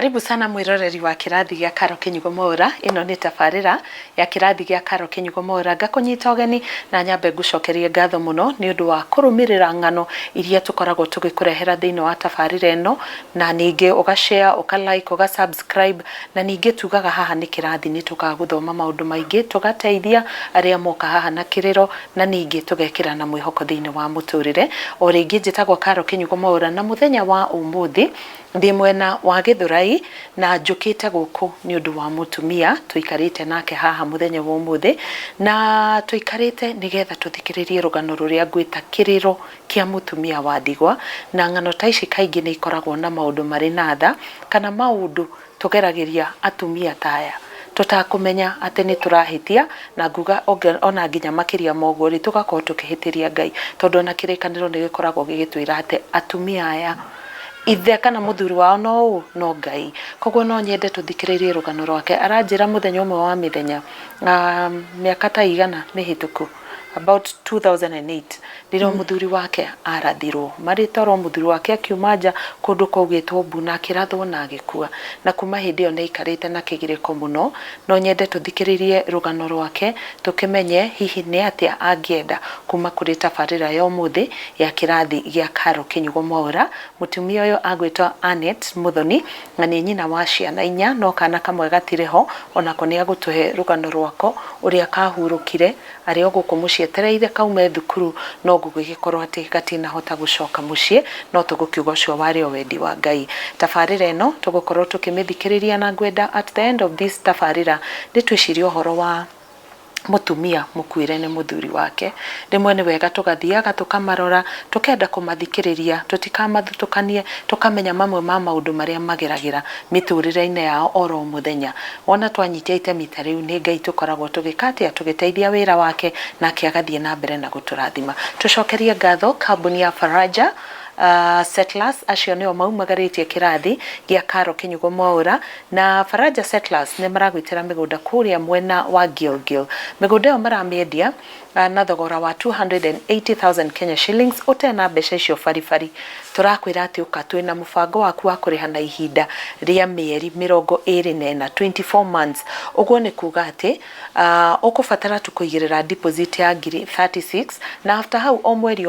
Karibu sana mwiroreri wa kirathi gĩa Karo KINYUGO MWAURA. Ino nĩ tabarĩra ya kirathi gĩa Karo KINYUGO MWAURA. Ngakũnyita ũgeni na nyambe ngũcokerie ngatho mũno nĩ ũndũ wa kũrũmĩrĩra ng'ano iria tũkoragwo tũgĩkũrehera thĩinĩ wa tabarĩra ĩno, na ningĩ ũgashare, ũkalike, ũgasubscribe, na ningĩ tugaga haha nĩ kĩrathi nĩ tũkagũthoma maũndũ maingĩ, tũgateithia arĩa moka haha na kĩrĩro, na ningĩ tũgekĩra na mwĩhoko thĩinĩ wa mũtũrĩre. O rĩngĩ njĩtagwo Karo KINYUGO MWAURA, na mũthenya wa ũmũthĩ ndĩ mwena wa Gĩthũrai na njũkĩte gũkũ nĩ ũndũ wa mũtumia tũikarĩte nake haha mũthenya wa ũmũthĩ, na tũikarĩte nĩgetha tũthikĩrĩrie rũgano rũrĩa ngwĩta kĩrĩro kĩa mũtumia wa ndigwa. Na ng'ano ta ici kaingĩ nĩ ikoragwo na maũndũ marĩ na tha, kana maũndũ tũgeragĩria atumia ta aya tũtakũmenya atĩ nĩ tũrahĩtia, na nguga ona nginya makĩria moguo rĩ tũgakorwo tũkĩhĩtĩria Ngai, tondũ ona kĩrĩkanĩro nĩ gĩkoragwo gĩgĩtwĩra atĩ atumia aya ithe kana mũthuri wao no Ngai. Koguo no nyende tũthikĩrĩrie rũgano rwake. Aranjĩra mũthenya ũmwe wa mĩthenya mĩaka ta igana mĩhĩtũku, about 2008, rĩrĩa mũthuri wake arathirwo. Marĩtwa rwa mũthuri wake akiuma nja kũndũ kwaugĩtwo mbu na akĩrathwo na agĩkua, na kuma hĩndĩ ĩyo nĩ aikarĩte na kĩgirĩko mũno. No nyende tũthikĩrĩrie rũgano rwake tũkĩmenye hihi nĩ atĩa angĩenda kuma kũrĩ tabarĩra ya ũmũthĩ ya kĩrathi gĩa Karo KINYUGO MWAURA. Mũtumia ũyũ agwĩtwo Harnet Mũthoni, na nĩ nyina wa ciana 4, no kana kamwe gatirĩ ho, onako nĩ agũtũhe rũgano rwako ũrĩa kahurũkire arĩ o gũkũ mũciĩ etereire kaume thukuru, no gũgĩkorwo atĩ gatinahota gũcoka mũciĩ, no tũgũkiuga ũcio warĩ o wendi wa Ngai. Tabarĩra ĩno tũgũkorwo tũkĩmĩthikĩrĩria, na ngwenda at the end of this tabarĩra nĩ twĩcirie ũhoro wa mũtumia mũkuĩre nĩ mũthuri wake. Rĩmwe nĩ wega tũgathiaga tũkamarora, tũkenda kũmathikĩrĩria, tũtikamathutũkanie, tũkamenya mamwe ma maũndũ marĩa mageragĩra mĩtũrĩre-inĩ yao oro mũthenya. Wona twanyitia itemi ta rĩu nĩ Ngai tũkoragwo tũgĩka atĩa, tũgĩteithia wĩra wake, nake agathiĩ na mbere na gũtũrathima. Tũcokerie ngatho kambuni ya Faraja Settlers, acio nĩo maumagarĩtie kĩrathi gĩa Karo KINYUGO MWAURA. Na Faraja Settlers nĩ maragwĩtĩra mĩgũnda kũrĩa mwena wa Gilgil. Mĩgũnda ĩyo maramĩendia na thogora wa 280,000 Kenya shillings, ũtena mbeca icio baribari. Tũrakwĩra atĩ ũka twĩna mũbango waku wa kũrĩha na ihinda rĩa mĩeri 24, 24 months. Ũguo nĩ kuga atĩ ũkũbatara tũkũigĩrĩra deposit ya ngiri 36, na after hau o mweri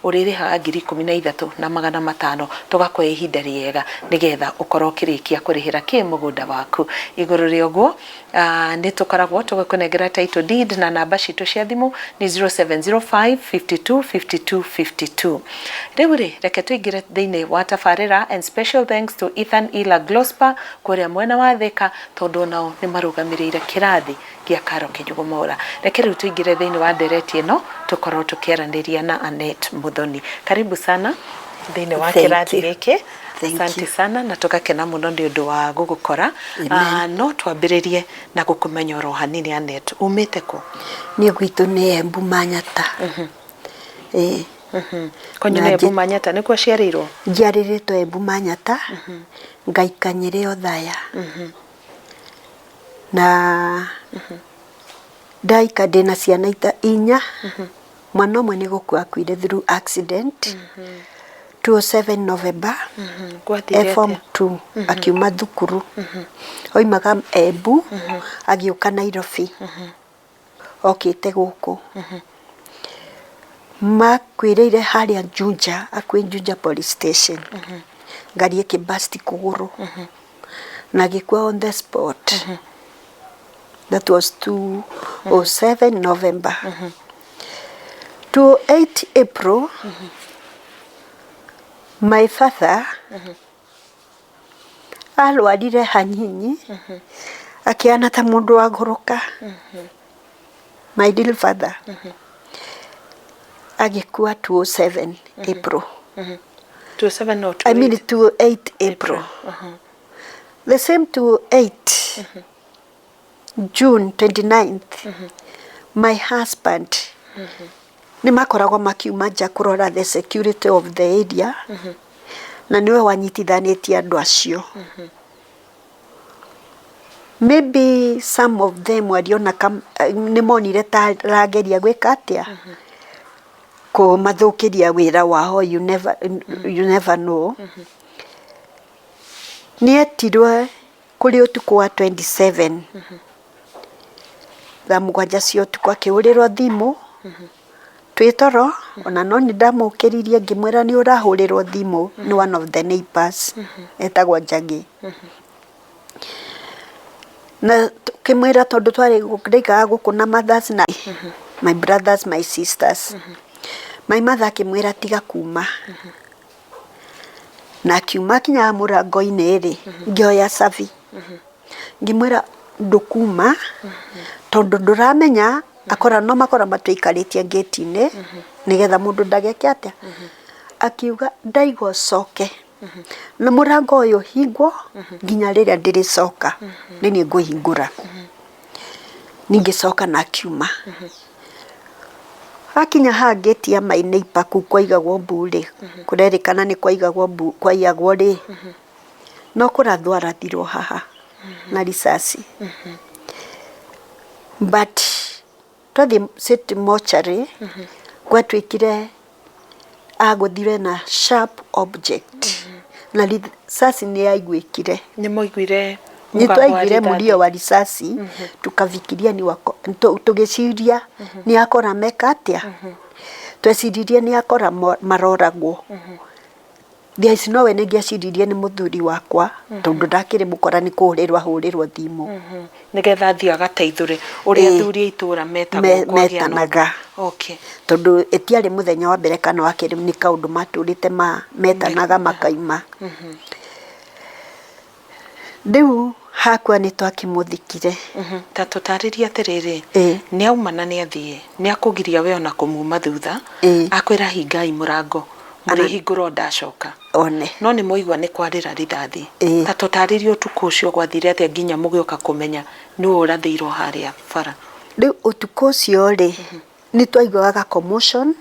ũrĩrĩhaga ngiri 13,500, tũgakũhe ihinda rĩega nĩgetha ũkorwo ũkĩrĩkia kũrĩhĩra mũgũnda waku. Igũrũ rĩa ũguo nĩ tũkoragwo tũgĩkũnengera title deed, na namba citũ cia thimũ nĩ 0705 52 52 52. Rĩu rĩ reke tũingĩre thĩinĩ wa tabarĩra, and special thanks to Ethan Ila Glosper kũrĩa mwena wa Thika, tondũ nao nĩ marũgamĩrĩire kĩrathi gĩa Karo KINYUGO MWAURA. Reke rĩu tũingĩre thĩinĩ wa ndereti ĩno tũkorwo tũkĩaranĩria na Harnet Mũthoni. Karibu sana thĩinĩ wa kĩrathi gĩkĩ. Asante sana, na tũgakena mũno nĩ ũndũ wa gũgũkora. No twambĩrĩrie na gũkũmenya oro hanini. Harnet, umĩte kũ? Niĩ gwitũ nĩ Embu Manyata. Kwanyu nĩ Embu Manyata nĩkuo aciarĩirwo? Njiarĩrĩtwo Embu Manyata, ngaika Nyĩrĩ Othaya. Na ndaika ndĩna ciana 4. Mwana ũmwe nĩ gũkua akuire through accident 27 November, form 2, akiuma thukuru. Oimaga Embu agĩũka Nairobi, okĩte gũkũ. Makwĩrĩire harĩa Juja, akuĩ Juja police station. Ngari ĩkĩbust kũgũrũ na gĩkua on the spot. That was 207 November. 28 April, my father arwarire hanini, akĩana ta mũndũ wa ngũrũka. My dear father agĩkua 207 April. 27 or 28? I mean 28 April. The same 28 June 29th, my husband nĩ makoragwo makiuma nja kũrora the security of the area, na niwe wanyitithanĩtie andũ acio. Maybe some of them waliona nĩ monire ta rageria gwĩka atĩa kũmathũkĩria wĩra wao. You never know. Nietirwe kuri ūtukū wa 27 thaa mũgwanja cia ūtukū akĩhũrĩrwo thimũ twĩ toro ona no nĩ ndamũkĩririe ngĩmwĩra nĩ ũrahũrĩrwo thimũ nĩ one of the neighbors etagwo Njagi na kĩmwĩra tondũ twarĩ ndaikaga gũkũ na mothers na my brothers my sisters my mother akĩmwĩra tiga kuma na akiuma kinya mũrango-inĩ rĩ ngĩoya cabi ngĩmwĩra ndũkuma tondũ ndũramenya akora no makora matũikarĩtie gate-inĩ nĩgetha mũndũ ndageke atĩa akiuga ndaigua coke na mũrango ũyũ hingwo nginya rĩrĩa ndĩrĩcoka nĩ niĩ ngũhingũra ningĩcoka na akiuma akinya ha gate ya my neighbor kuu kwaigagwo mbu rĩ kũrerĩkana nĩ kwaigagwo mbu kwaiyagwo rĩ no kũrathwo arathirwo haha na risasi but twathi city mortuary gwatuĩkire agũthire na sharp object na risasi nĩ yaiguĩkire nĩ mũiguire nitwaiguire mulio wa risasi tukafikiria ni wako tugĩciria ni akora meka atĩa tweciririe ni akora maroragwo there is no way nĩngĩaciririe nĩ mũthuri wakwa tondũ ndakĩrĩ mũkora nĩ kũhũrĩrwo thimũ nĩgetha athiĩ agateithũre ũrĩa athuri a itũũra metanaga okay tondũ etiarĩ mũthenya wa mbere kana wa kerĩ nĩ kaũndũ matũrĩte metanaga makaima rĩu hakwa nĩ twakĩmũthikire ta tũtarĩria atĩrĩrĩ nĩ auma na nĩ athiĩ nĩ akũgiria we ona kũmuma thutha akwĩra hingai mũrango mũrĩhingũra ndacoka one no nĩ mũigua nĩ kwarĩra rithathi ta tũtarĩria ũtukũ ũcio gwathire atĩa nginya mũgĩũka kũmenya nĩ ũrathĩirwo harĩa bara rĩu ũtukũ ũcio rĩ nĩ twaiguaga commotion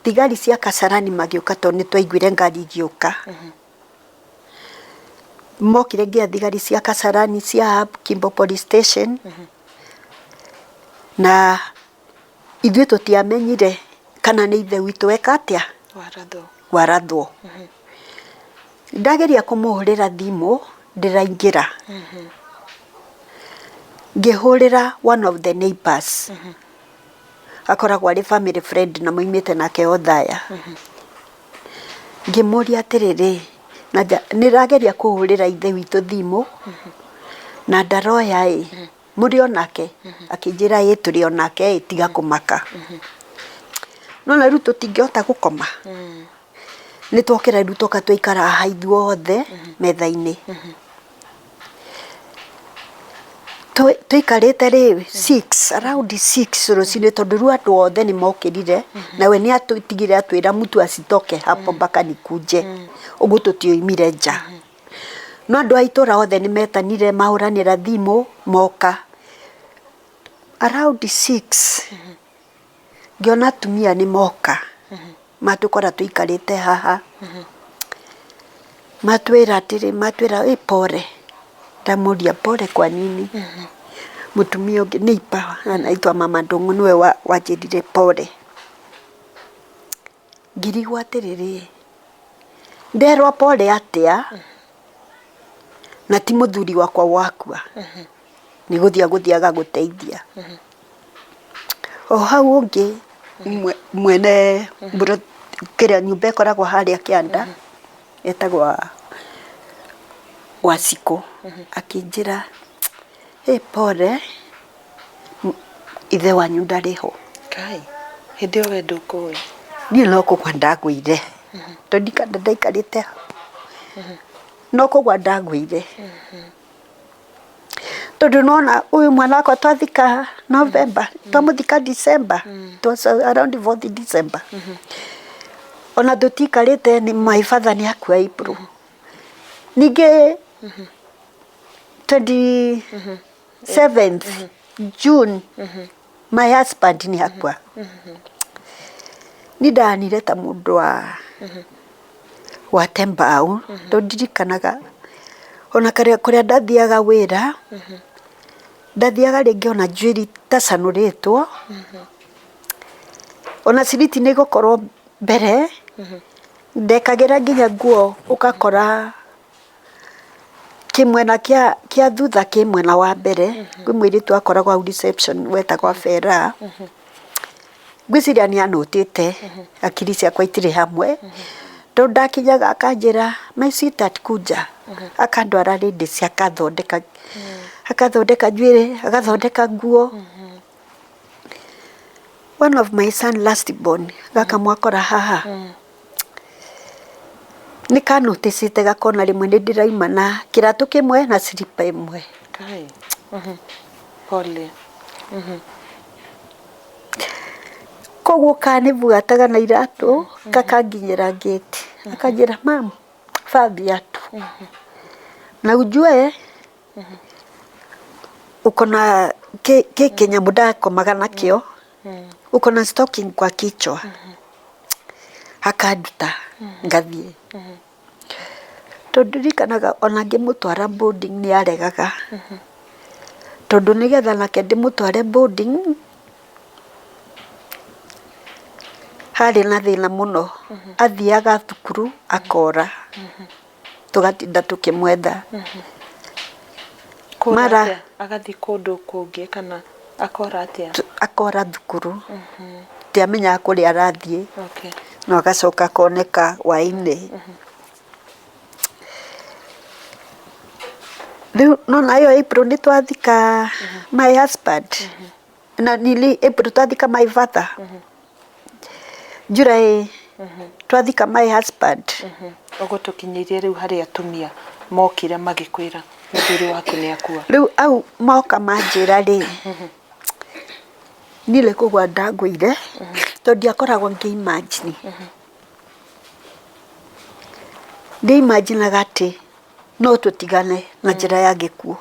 thigari cia Kasarani magĩũka tondũ nĩ twaiguire ngari igĩũka mokire nginya thigari cia Kasarani cia Kimbo police station na ithuĩ tũtiamenyire kana nĩ ithe witũ eka atĩa warathwo ndageria kũmũhũrĩra thimũ ndĩraingĩra ngĩhũrĩra one of the neighbors akoragwo arĩ family friend na moimĩte nake othaya ngĩmũria atĩrĩrĩ na nĩrageria kũhũrĩra ithe witũ thimũ na ndaroya mũrĩ onake akĩnjĩra tũrĩ onake tiga kũmaka no na rĩu tũtingĩhota gũkoma nĩ twokĩra rĩu tũka twaikara haha ithuothe metha-inĩ tũikarĩte rĩ 6 around 6 rũcinĩ tondũ rĩu andũ othe nĩ mokĩrire nawe nĩ atũtigire atwĩra mtu asitoke hapo mpaka nikuje ũguo tũtioimire nja no andũ a itũũra othe nĩ metanire mahũranĩra thimũ moka around 6 ngĩona atumia nĩ moka matũkora tũikarĩte haha matwĩra atĩrĩ matwĩra pole ndamuria pole kwa nini mutumia ũngĩ neighbor anaitwa mama Ndung'u niwe wanjĩrire pole ngĩrigwo atĩrĩrĩ nderwo pole atĩa na ti mũthuri wakwa wakua nĩ gũthiaga gũteithia o hau ũngĩ mwene kĩrĩa nyũmba ĩkoragwo harĩa kĩanda etagwo Wacikũ akĩnjĩra pole ithe wanyu ndarĩ ho kai hĩndĩ ĩyo we ndũkũĩ niĩ no kũgwa ndagũire tondũ ndaikarĩte no kũgwa ndagũire tondũ nona ũyũ mwana wakwa twathika November twamũthika December it was around 4th December ona tũtikarĩte nĩ my father nĩ akua April ningĩ 27th June my husband nĩ akua nĩ ndanire ta mũndũ wa Tembau ndirikanaga ona kũrĩa ndathiaga wĩra ndathiaga rĩngĩ ona njuĩri tacanũrĩtwo ona ciriti nĩ gũkorwo mbere ndekagĩra nginya nguo ũgakora kimwena kia thutha kimwena wa mbere kwi mwiritu akoragwo au reception wetagwa Fera ngwiciria ni anotite akiri ciakwa itire hamwe ndo ndakinyaga akanjira my sweetheart kuja akandwara rindi cia akathondeka njuire agathondeka nguo one of my son last born gaka mwakora haha nika noticite gakona rimwe ni ndiraima na kiratu kimwe na slipper imwe kai pole koguo kanibuataga na iratu kakanginyira gate akanjira mam fabiatu na ujue ukona Kenya muda komaga nakio ukona stocking kwa kichwa akaduta ngathie tondu rikanaga ona ngimutwara boarding ni aregaga tondu nigetha nake ndimutware boarding hari na thina muno athiaga thukuru akora tugatinda tukimwetha mara agathi kundu kungi kana akora atia akora thukuru tiamenya kuri arathie okay no agacoka koneka waine no nayo April ni twathika my husband na nili April twathika my father July twathika my husband ogo tukinyirie riu hari atumia mokire magikwira muthuri waku ni akua riu au moka manjira ri nile kugwa ndangwire tondi akoragwo ngiimagine ndiimagine gati no tutigane na njira ya gikuo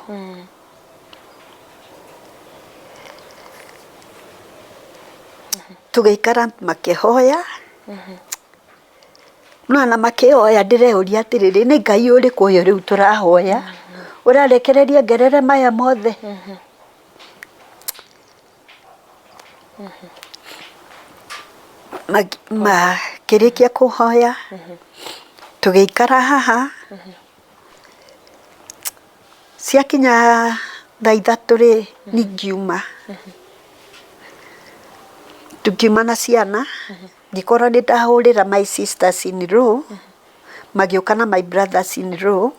tugeikara makihoya na makihoya ndirehoria atiriri ni ngai uriku uyu riu turahoya urarekereria ngerere maya mothe kirikia kuhoya tugeikara haha ciakinya thaa ithatu ri ningiuma tukiuma na ciana ngikora ni ndahurira my sisters in law magioka na my brothers in law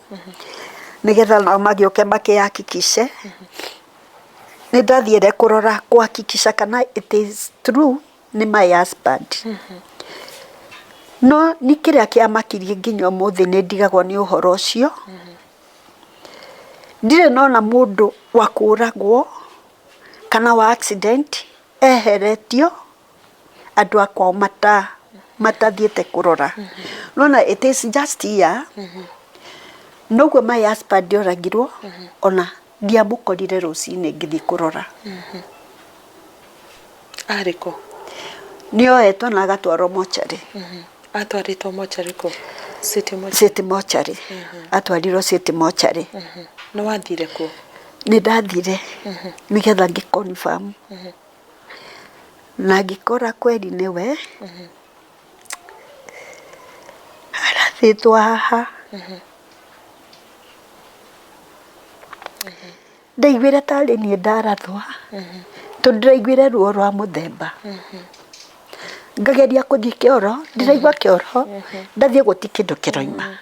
nigetha nao magioke makihakikishe ni ndathiire kurora kuhakikisha kana it is true ni my husband no ni kiria kiamakirie nginya umuthi ni ndigagwo ni uhoro ucio ndire nona mundu wa kuragwo kana wa accident eheretio andu akwa matathiete kurora nona it is just here noguo my husband oragirwo ona ndiamukorire rucini ngithi kurora ariko nioetwo na agatwarwo mochari atwaritwo mochari ko city mochari atwarirwo city mochari no wathire ku ni ndathire nigetha ngiconfirm na ngikora kweli niwe arathītwo haha ndaiguire tari nie ndarathwa tondu ndiraiguire ruo rwa muthemba ngageria kuthii kioro ndiraigua kioro ndathie guti kindu kiroima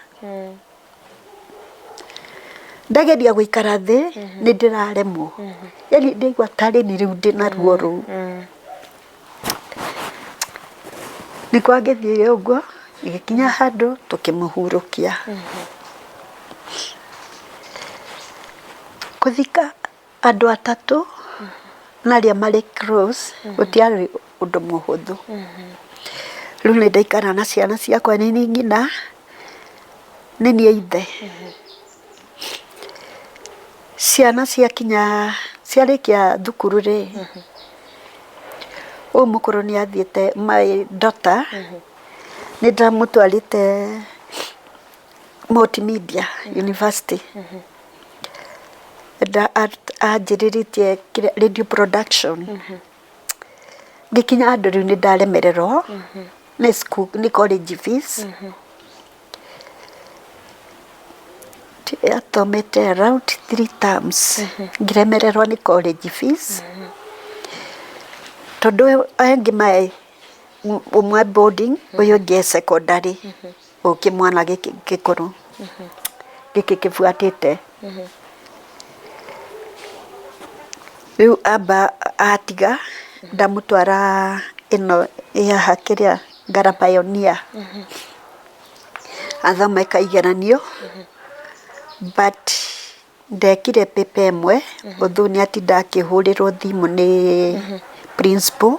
ndageria guikara thi ni ndiraremwo yani ndaigua tari ni riu ndina ruo ruu nikwa ngithire uguo igikinya handu tukimuhurukia kuthika andu atatu na aria mari close gutiari undu muhuthu riu ni ndaikara na ciana ciakwa nini ngina ni nie ithe ciana ciakinya ciarikia thukuru ri mukuru ni athiete my daughter ni ndamutwarite multimedia university anjiriritie radio production ngikinya andu riu ni ndaremererwo ni college fees athomete around 3 terms ngiremererwo ni college fees tondu engi mai umwe boarding uyu ngi secondary uki mwana gikuru giki kifuatite riu amba atiga ndamutwara ino ya hakiria ngara pioneer athoma ikaigeranio but ndekire pepe imwe uthuni ati ndakihurirwo thimu ni principal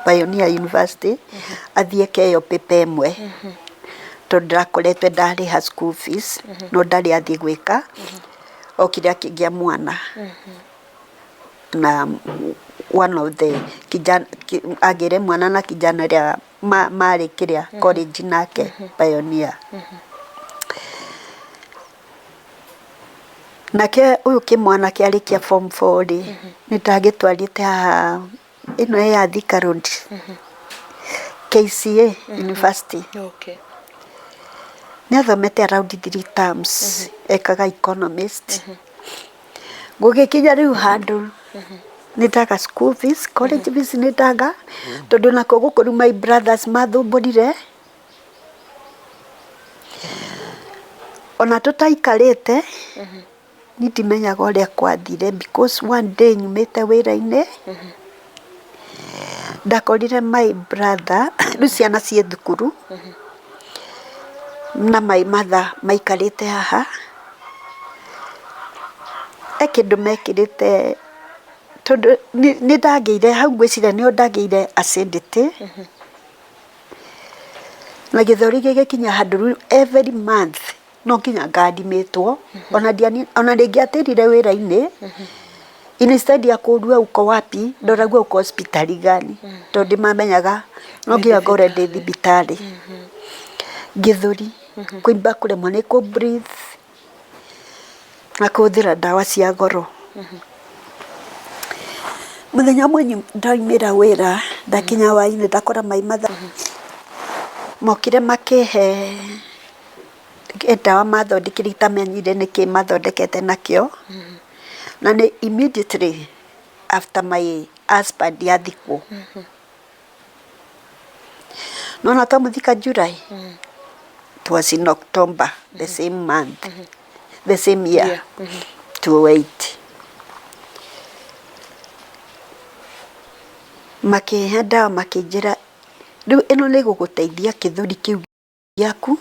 Pioneer University athie keyo pepe imwe tondu ndakoretwe ndariha school fees no ndari athie gwika o kiria kingia mwana na one of the kijana agire mwana na kijana ria mari kiria college nake Pioneer nake uyu kimwana kiarikia form 4 ri nitagitwarite ino ya Thika Road KCA University niathomete around 3 terms ekaga economist gugikinya riu handu nitaga school fees college fees nitaga tondu nako gukuru my brothers mathumburire ona tutaikarite nitimenyaga uria kwathire because one day nyumite wira-ini ndakorire my brother riu ciana cie thukuru na my mother maikarite haha ekindu mekirite tondu ni ndageire hau ngwiciria nio ndageire acidity na githori gigikinya handu every month no kinya ngadimĩtwo ona ndingĩatirire wĩra-inĩ instead ya kũrua uko wapi ndoragua uko hospitali gani tondu mamenyaga no nginya ngore ndĩ thibitarĩ gĩthũri kũimba kũremwo nĩ kũ breathe na kũhũthĩra ndawa cia goro muthenya ũmwe ndaumĩra wĩra ndakinya hwaĩ-inĩ ndakora my mother mokire makihe ndawa mathondekire itamenyire niki mathondekete nakio na ni immediately after my husband yathikwo no na tamuthika July it was in October the same month the same year 2008 makihe ndawa makinjira riu ino ni guguteithia kithuri kiu giaku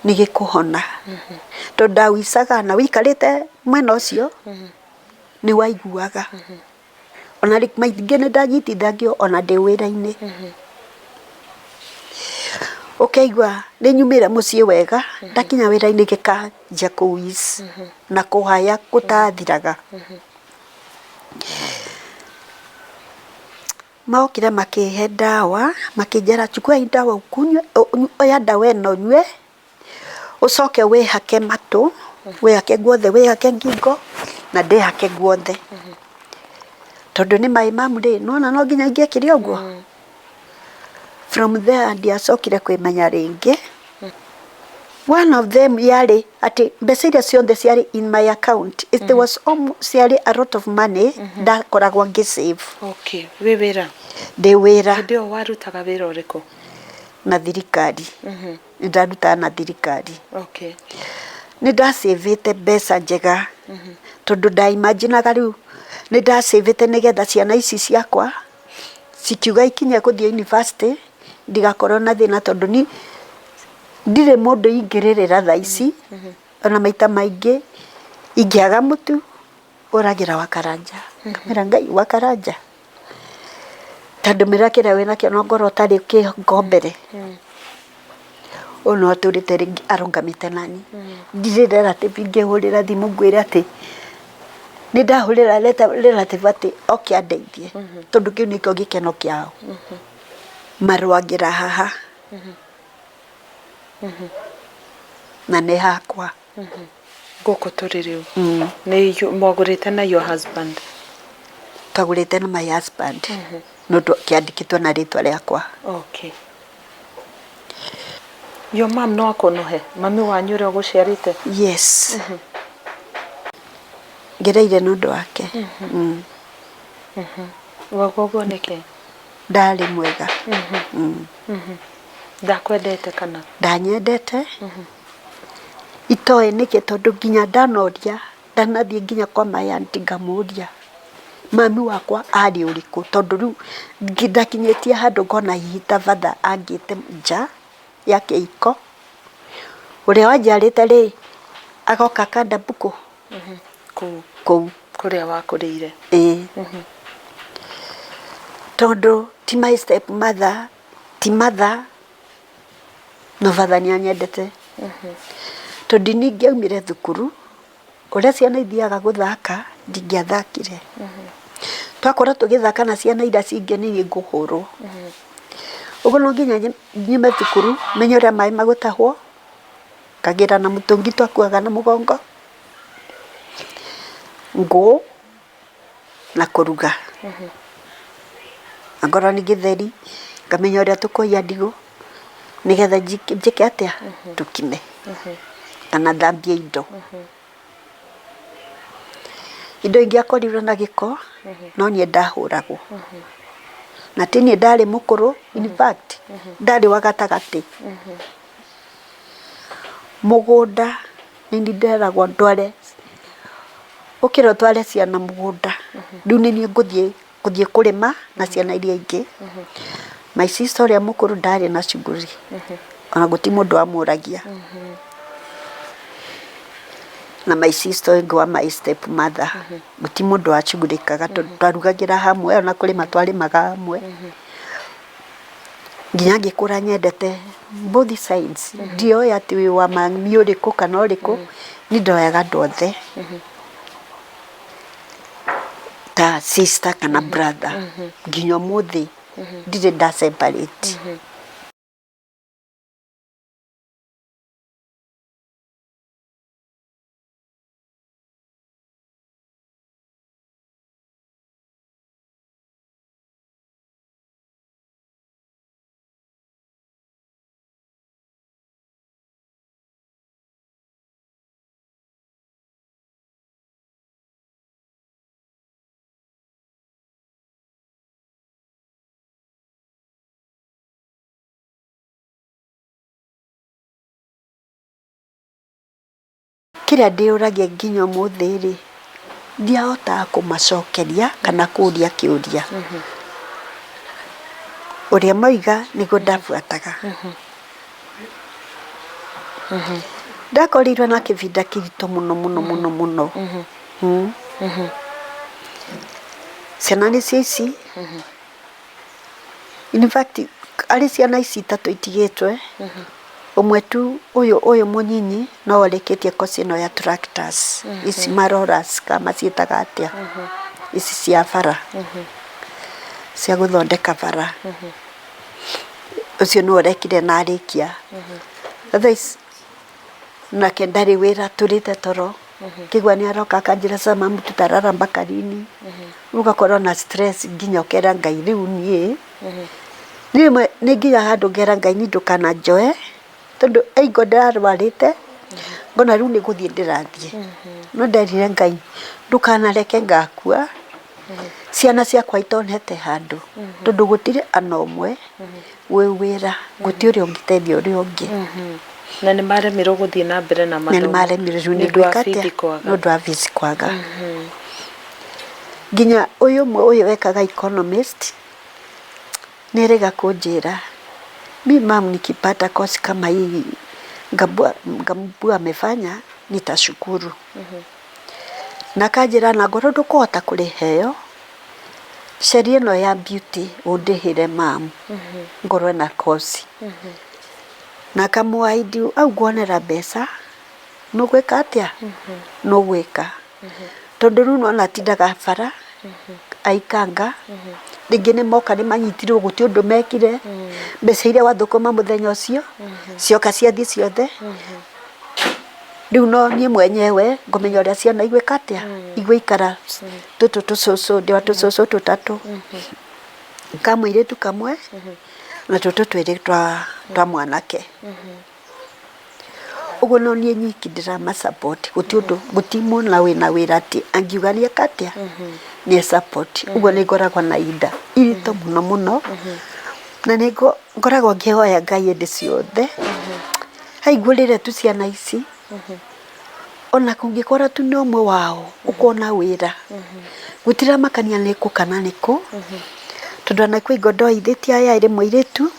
ni gikuhona tondu ndawicaga na wikarite mwena ucio ni waiguaga ona maingĩ nĩ ndanyitithagio ona ndĩ wĩra-inĩ ukaigua nĩ nyumĩre mũciĩ wega ndakinya wĩra-inĩ gĩkanjia kũwis na kũhaya gũtathiraga maokire makihe ndawa makinjera chukua ndawa ukunywe oya ndawa ĩno nyue ucoke wihake matu wihake guothe wihake ngingo na ndihake guothe tondu ni mai mamu ri nona no nginya ngiekire uguo from there ndiacokire kwimenya ringi one of them yari ati mbeca iria ciothe ciari in my account it was almost ciari a lot of money ndakoragwo ngisave okay we wira ndi wira ndio warutaga wira uriku na thirikari ndaruta na thirikari okay ni ndasavite mbeca njega tondu ndaimaginaga riu ni ndasavite nigetha ciana ici ciakwa cikiuga ikinya kuthie university ndigakorwo na thina tondu ni ndire mundu ingĩrĩrĩra thaa ici ona maita maingĩ ingĩaga mutu ũragira wa karanja kamera ngai wa karanja tondu mirakĩra wĩna kĩo no ngoro ũtarĩ kĩngombere ono turite ringi arungamite nani ndirira relative ngĩhũrĩra thimũ ngwĩre ati ni ndahũrĩra relative ati oke andeithie tondu kĩu nĩkĩo gĩkeno kĩao marũagĩra haha na nĩ hakwa gũkũ tũrĩ rĩu nĩ mwagũrĩte na your husband twagũrĩte na my husband no kĩandĩkĩtwo na rĩtwa rĩakwa okay Your mom no akonohe mami wanyu ria guciarite? Yes. Ngereire nundu wake. Wagogo nike? Ndari mwega. Ndakwendete kana? Ndanyendete. Itoe niki tondu nginya ndanoria ndanathie nginya kwa my aunty ngamuria mami wakwa ari uriku tondu riu ndakinyetie handu ngona hihita father angite nja ya kiiko uria wanjarite ri agoka kanda buku ku kuria wakurire tondu ti my step mother ti mother no father ni anyendete tondu ningiaumire thukuru uria ciana ithiaga guthaka ndingiathakire twakora tugithaka na ciana iria cingi ni nguhurwo uguo no nginya nyume thukuru menye uria mai magutahwo kagira na mutungi twakuaga na mugongo ngo na kuruga angora ni githeri ngamenya uria tukoya ndigo nigetha njike atia tukime kana thambie indo indo ingiakorirwo na giko no nie ndahuragwo na tini ndari mukuru in fact ndari wa gatagati mugunda ni nderagwo ndware ukiro tware ciana mugunda riu ni nie nguthie kurima na ciana iria ingi my sister ria mukuru ndari na shughuli ona guti mundu amuragia na my sister ingwa my step mother guti mundu achugurikaga twarugagira hamwe ona kurima twarimaga hamwe nginya ngikura nyendete both sides ndio ati wi wa mami uriku kana uriku ni ndoyaga ndothe ta sister kana brother nginya muthi ndire nda separate kira ndiuragia nginya muthi ri ndiahota kumacokeria kana kuria kiuria uria moiga nigo ndabuataga ndakorirwo na kivinda kirito muno ciana ni cici in fact ari ciana ici tatu itigitwe umwe tu uyu munyinyi no oreketie kosi no ya tractors isi maroras kama cietaga atia isi cia bara cia guthondeka bara ucio no orekire na arikia others na kendari wira turite toro kigwa ni aroka kanjira sama mtu tarara mbakalini ugakorwo na stress nginya ukera ngai riu nie ni nginya handu ngera ngai ni ndukana njoe tondu eigo ndarwarite ngona riu ni guthie ndirathie no nderire ngai ndukana reke ngakua ciana ciakwa itonete handu tondu gutire anomwe we wira guti uri ungitethia uri ungi na ni maremirwo guthie na mbere na mathomo ni maremirwo ni ndwikate no ndwavici kwaga nginya uyu wekaga economist nirega kunjira mi mam nikipata kosi kama hii ngambua amefanya nitashukuru na kajira na ngoro ndukuhota kuriheo sheria no ya beauty undihire mam ngoro na kosi na kamwaidi au guonera mbeca no gwika atia no gwika tondu riu no natindaga bara aikanga ringi ni moka ni manyitirwo guti undu mekire mbeca iria wathukuma muthenya ucio cioka ciathie ciothe riu no nie mwenyewe ngomenya uria ciana igwika atia igwikara tutu tucucu ndio tucucu tutatu kamwiritu kamwe na tutu twiri twa mwanake ugo no nie nyiki ndirama support guti undu gutimu na wira ati angiuga ni akatia ni support ugo ni ngoragwo na ida irito muno na ni ngoragwo ngihoya Ngai ndi ciothe haigurire tu ciana ici ona kungikora tu ni omwe wao ukona wira gutira makania niku kana niku tondu ana kwi godo ithitia aya iri muiritu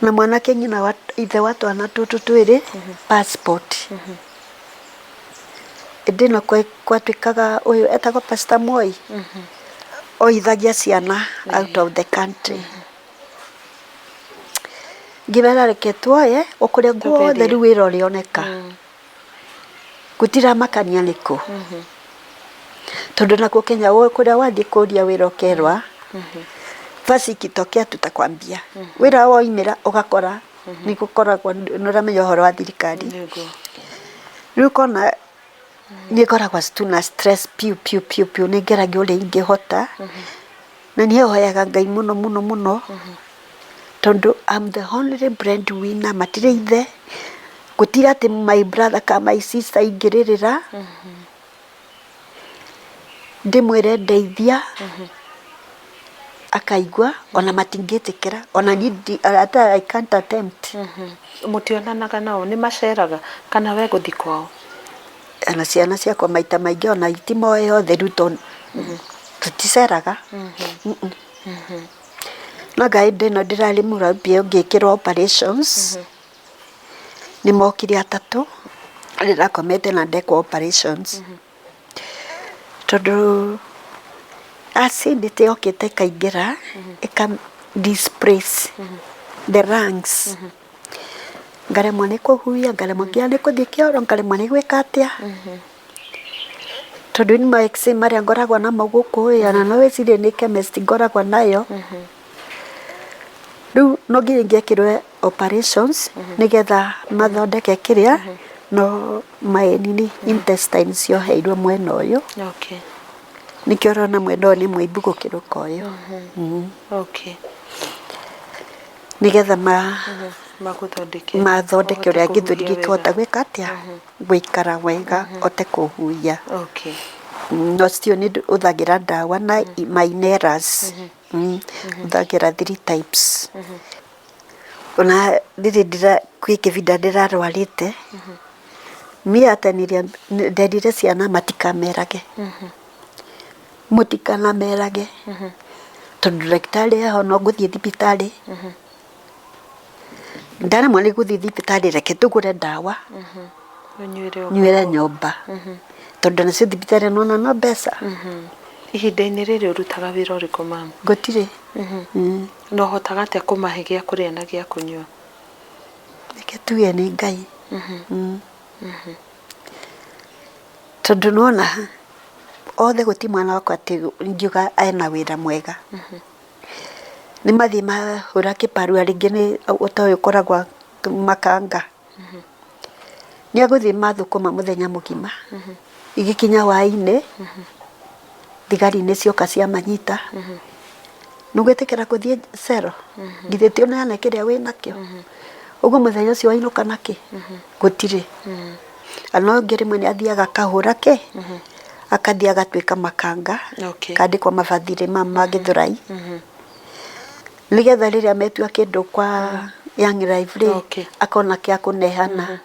na mwanake nyina wa ithe wa twana tutu twiri passport ndino kwa twikaga uyu etagwo Pastor Moi oithagia ciana out of the country ngibera reketwo ukuria guothe riu wira urioneka gutira makania niku tondu nakuo Kenya kuria wathie kuria wira ukerwa basi ikitokea tutakwambia wira woimira ugakora ni gukoragwo nuramenya uhoro wa thirikari riu kona ni koragwo na stress piu ni ngeragia uria ingihota na ni hoyaga Ngai muno tondu I'm the only breadwinner matire ithe gutira ati my brother ka my sister ingiririra ndimwire ndeithia akaigua ona matingitikira ona ni ata I can't attempt mutionanaga nao ni maceraga kana we guthi kwao ana ciana ciakwa maita maingi ona itimo yothe ruto tuticeraga na Ngai ndino ndirari murambia ngikirwo operations ni mokire atatu ndirakomete na ndekwo operations tondu acid yokite kaingira ika displace the lungs ngaremwo ni kuhuia ngaremwo ngia ni kuthie kioro ngaremwo ni gwika atia tondu ni ma x maria ngoragwo namo guku ana no wecirie ni chemist ngoragwo nayo riu no nginya ngekirwe operations nigetha mathondeke kiria no maenini intestines yo heirwe mwena uyu okay nikio rona mwendo ni mwibu gukiruka uyu okay nigetha mathondeke uria githuri gikihota gwika atia gwikara wega ote kuhuia okay no stio ni uthagira ndawa na minerals uthagira 3 types ona ndira kwikivinda ndirarwarite miataniria nderire ciana matikamerage mutikanamerage tondu daktari aho no nguthie thibitari ndana mwani guthie thibitari reke tugure ndawa nywire nyumba tondu nacio thibitari nona no mbeca ihinda-inĩ rĩrĩ ũrutaga wĩra ũrĩkũ mama ngũtirĩ no hotaga atĩa kũmahe gĩa kũrĩa na gĩa kũnyua reke tuge nĩ Ngai tondu nona othe guti mwana wakwa ati ngiuga ena wira mwega ni mathi mahura kiparua ringi ni utoyo koragwa makanga ni aguthi mathukuma muthenya mugima igikinya waine thigari ni cioka cia manyita nugwitikira kuthie cero ngithitio na yana kiria wina kio ugo muthenya cio wainuka naki gutire ano ngiri mwe ni athiaga kahura ke akathia agatwika makanga kandikwa mabathire mama githurai nigetha riria metua kindu kwa young lively akona kia kunehana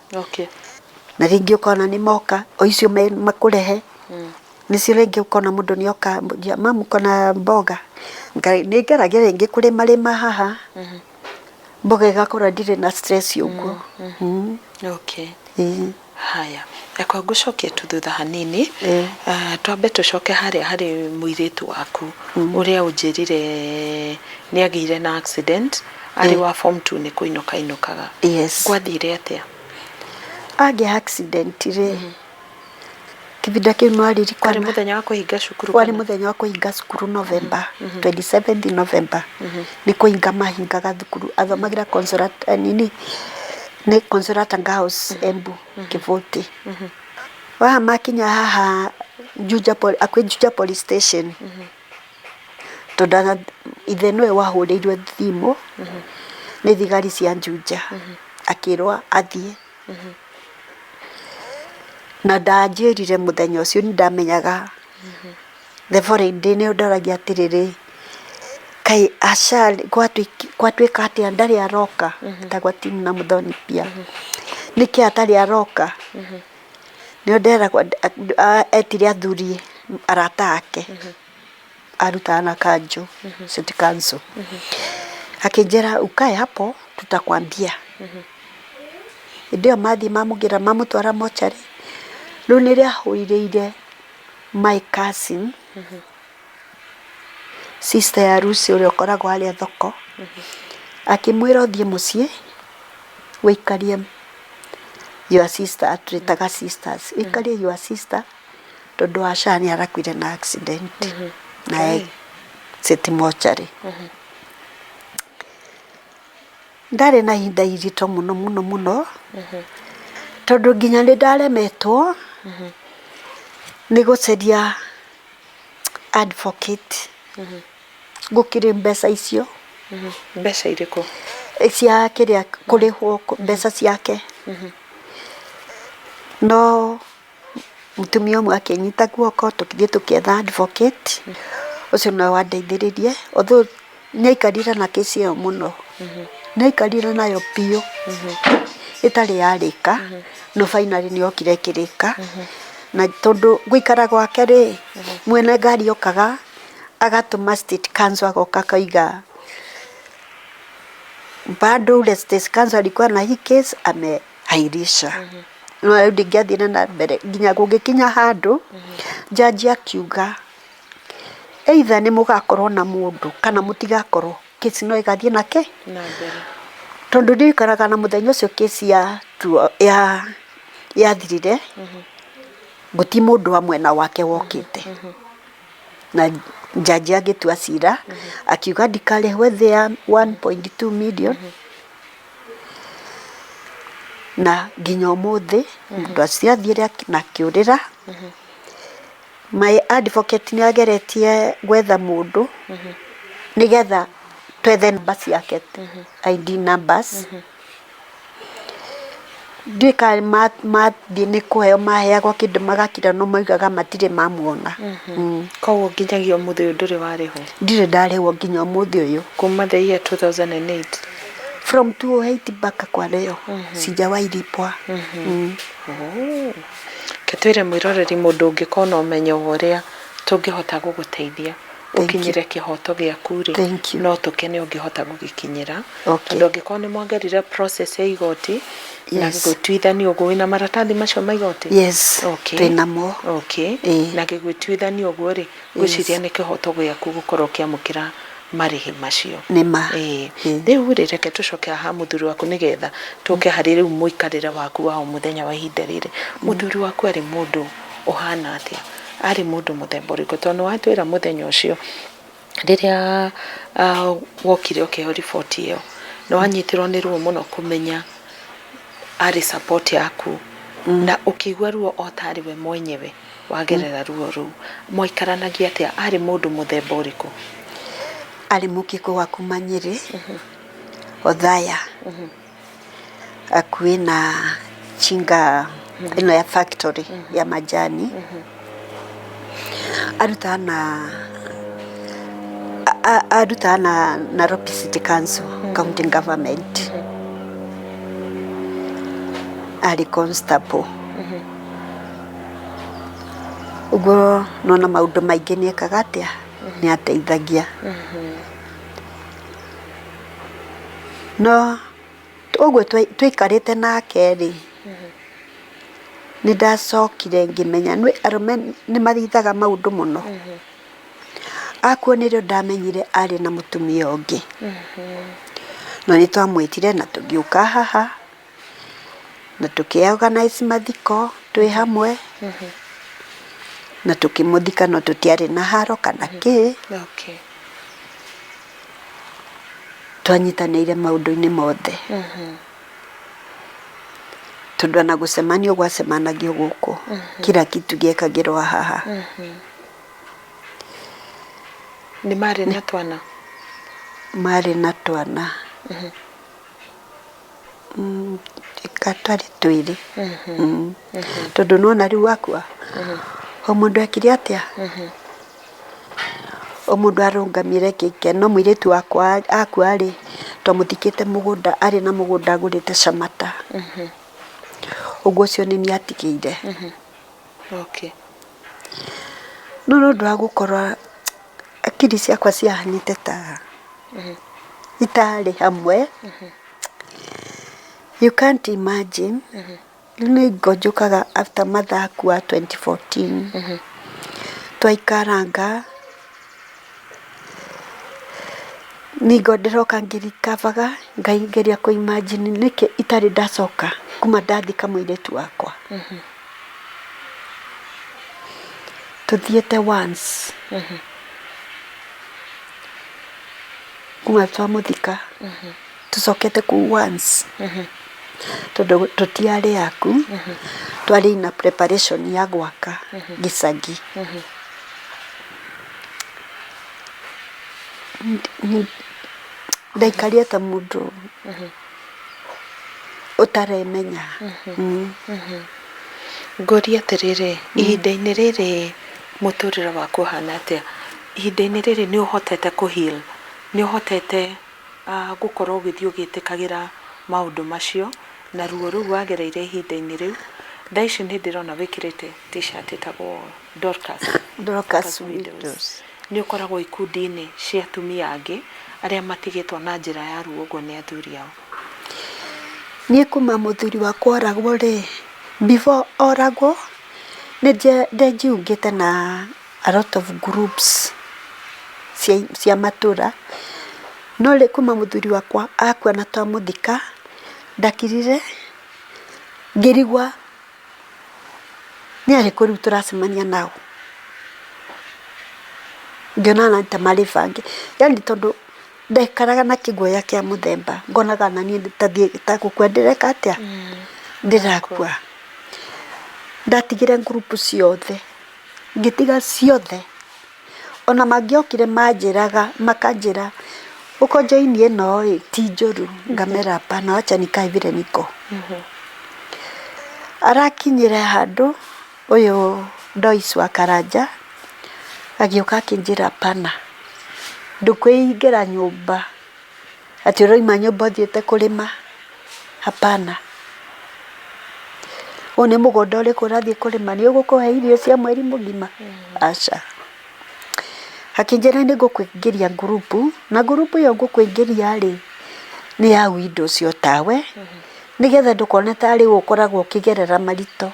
na ringi ukona ni moka o icio makurehe nicio ringi ukona mundu ni oka mamu kona mboga ni ngeragia ringi kuri marima haha mboga igakora ndire na stress uguo okay haya ekwa ngucokie tu thutha hanini twambe tucoke haria hari muiritu waku uria unjirire ni agire na accident ari wa form 2 ni kuinukaga gwathire atia agi accident ri kibida kiu ari kwari muthenya wa kuhinga cukuru kwari muthenya wa kuhinga cukuru November 27 November ni kuhinga mahingaga thukuru athomagira consulate nini ni consulate house Embu Kivuti wa makinya haha Juja police station tondana ithe noe wahurirwe thimu ni thigari cia Juja akirwa athie na ndanjĩrire mũthenya ũcio nĩ ndamenyaga the following day nĩ ndaragia atiriri kai ashali gwatuĩka atĩa ndarĩ aroka tagwa timu na mũthoni pia nĩkĩ atarĩ aroka nĩ nderagwo etire athuri arata ake arutaga na kanjo city council akĩnjĩra ukae hapo tutakwambia ndio mathi mamũgira mamũtwara mochari rĩu nĩrĩa ahũrĩire my cousin sister ya Rusi ũrĩa ũkoragwo harĩa thoko akĩmwĩra ũthiĩ mũciĩ wĩikarie your sister atwĩtaga sisters wĩikarie your sister tondũ Asha nĩ arakuire na accident na city mochari ndarĩ na ihinda iritũ mũno tondũ nginya nĩ ndaremetwo nĩ gũcaria advocate gũkĩrĩ mbeca icio mbeca irĩkũ cia kĩrĩa kũrĩhwo mbeca ciake no mũtumia ũmwe akĩnyita guoko tũkĩthiĩ tũkĩetha advocate ũcio no wandeithĩrĩrie although nĩ aikarire na kesi ĩyo mũno nĩ aikarire nayo piũ ĩtarĩ yarĩka no finally nĩ okire kĩrĩka na tondũ gũikara gwake rĩ mwene ngari okaga agatũma state council agoka kaiga bado ule state council alikuwa na hii case amehairisha no rĩu ndingĩathire na mbere nginya gũgĩkinya handũ jaji akiuga either nĩ mũgakorwo na mũndũ kana mũtigakorwo case no ĩgathiĩ nake na mbere tondũ ndikaraga na mũthenya ũcio case yathirire gũti mũndũ wa mwena wake wokĩte na jaji agĩtua cira akiuga ndikarĩhwe thĩa 1.2 million na nginya ũmũthĩ mũndũ acio athire na kĩũrĩra my advocate nĩ ageretie gwetha mũndũ nĩgetha twethe namba ciake ID numbers ndika mathi nĩ kũheo maheagwo kĩndũ magakira no maugaga matirĩ mamuona koguo nginyagia ũmũthĩ ũyũ ndũrĩ warĩhwo ndirĩ ndarĩhwo nginya ũmũthĩ ũyũ kuma the year 2008 from 208 mpaka kwa leo sijawailipwa ketwĩre mwĩroreri mũndũ ũngĩkorwo na ũmenyo ũrĩa tũngĩhota gũgũteithia ukinyire kihoto gĩaku rĩ no tũkene ũngĩhota gũgĩkinyĩra tondũ ũngĩkorwo nĩ mwangerire process ya igoti na gũtuithanio ũguo wĩna maratathi macio ma igoti twĩnamo na gĩgũtuithanio ũguo rĩ gwĩciria nĩ kĩhoto gĩaku gũkorwo kĩamũkĩra marĩhi macio nĩma rĩu rĩ reke tũcoke haha mũthuri waku nĩgetha tũke harĩ rĩu mũikarĩre waku wa mũthenya wa ihinda rĩrĩ mũthuri waku arĩ mũndũ ũhana atĩa arĩ mũndũ mũthemba ũrĩkũ tondũ watwĩra mũthenya ũcio rĩrĩa wokire ũkĩheo riboti ĩyo nĩ wanyitirwo nĩ ruo mũno kũmenya arĩ support yaku na ũkĩigua ruo o tarĩ we mwenyewe wagerera ruo rũu mwaikaranagia atĩa arĩ mũndũ mũthemba ũrĩkũ arĩ mũkikuũ wa kuma Nyĩrĩ Othaya akuĩ na chinga ĩno ya factory ya majani arutaga na Nairobi City Council County Government arĩ constable ũguo nona maũndũ maingĩ nĩ ekaga atĩa nĩ ateithagia no ũguo tũikarĩte nake rĩ nĩ ndacokire ngĩmenya arũme nĩ mathithaga maũndũ mũno akuo nĩrĩo ndamenyire arĩ na mũtumia ũngĩ no nĩ twamwĩtire na tũgĩũka haha na tũkĩorganize mathiko twĩ hamwe na tũkĩmũthika no tũtiarĩ na haro kana kĩ twanyitanĩire maũndũ-inĩ mothe tondũ na gũcemanio gwacemanagio gũkũ kila kitu gĩekagĩrwo haha nĩ marĩ na twana Katwari twiri. Tondu nona riu wakwa. O mundu akiri atia. O mundu arungamire gikeno mwiritu wakwa akua ri twamuthikite mugunda ari na mugunda agurite Shamata. Uguo cio ni niatigiire. Okay. No ndwa gukorwa akiri ciakwa ciahanite ta itari hamwe. You can't imagine. Ni ngojukaga after mathaku wa 2014. Twaikaranga. Nigo ndiroka ngirikavaga ngaigeria ku imagine niki itari ndacoka kuma ndathika mwiritu wakwa. Tuthiete once. Kuma twamuthika. Tucokete ku once. Tondu tutiari aku. Twari na preparation ya gwaka gicagi. Ndaikaria ta mundu utaremenya. Ngoria atiriri, ihinda-ini riri muturire waku hana atia? Ihinda-ini riri ni uhotete kuheal, ni uhotete gukorwo ugithii ugitikagira maundu macio na ruo ruu wagereire ihinda-ini riu? Thaa ici ni ndirona wikirite t-shirt itagwo Dorcas Widows. Ni ukoragwo ikundi-ini cia atumia angi aria matigitwo na njira ya ruo uguo ni athuri ao. Nie kuma muthuri wakwa oragwo ri, before oragwo ndejiungite na a lot of groups cia matura. No ri kuma muthuri wakwa akua na twamuthika ndakirire ngirigwa ni ariku riu turacemania nao. Ngionana ta maribange. Yani tondu ndekaraga na kiguoya kia muthemba. Ngonaga na ni ta gukwendereka atia. Ndirakua. Ndatigire grupu ciothe. Ngitiga ciothe. Ona magiokire manjiraga makanjira uko joini eno ti njuru. Ngamera hapana, acha nikae vile niko. Arakinyire handu uyu Dois wa Karanja agioka akinjira hapana, ndukwiingira nyumba ati uroima nyumba uthiete kurima. Hapana, one mugunda uriku urathie kurima ni ugukuhe irio cia mweri mugima? Aca. Akinjira ni ngukwingiria grupu, na grupu iyo ngukwingiria ri ni ya widows cio tawe, nigetha ndukone tari ukoragwo ukigerera marito.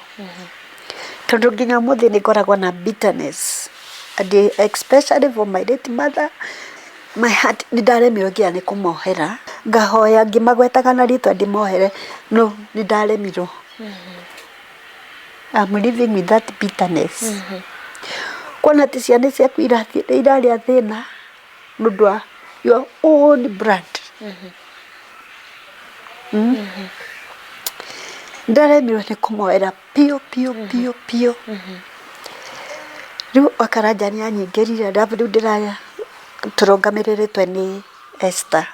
Tondu nginya muthi ni ngoragwo na bitterness, and especially for my late mother. My heart nidaremirwo nginya ni kumohera, ngahoya ngimagwetaga na ritwa ndimohere, no nidaremirwo. I'm living with that bitterness. Kuona ati ciana ciaku iraria thina nundu wa your own blood. Ndaremirwo ni kumohera pio. Riu Akaranja ni anyingirire ndabu riu ndiraya turungamiriritwe ni Esther.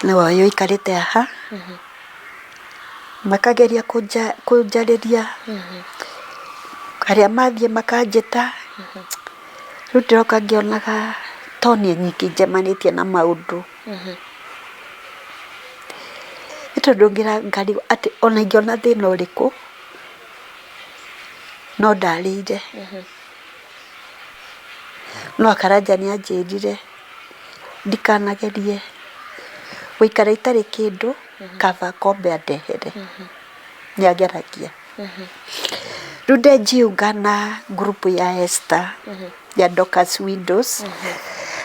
Na wayo ikarite aha. Makageria kunjariria. Aria mathie makanjita. Riu ndiroka ngionaga toni nyingi njemanitie na maundu. Tondu ngari ati ona ingiona thina uriku no ndarire. No Akaranja ni anjirire ndikanagerie guikara itari kindu, kava kombe andehere. Ni ageragia. Riu ndejiunga na grupu ya Esther ya Dorcas Widows.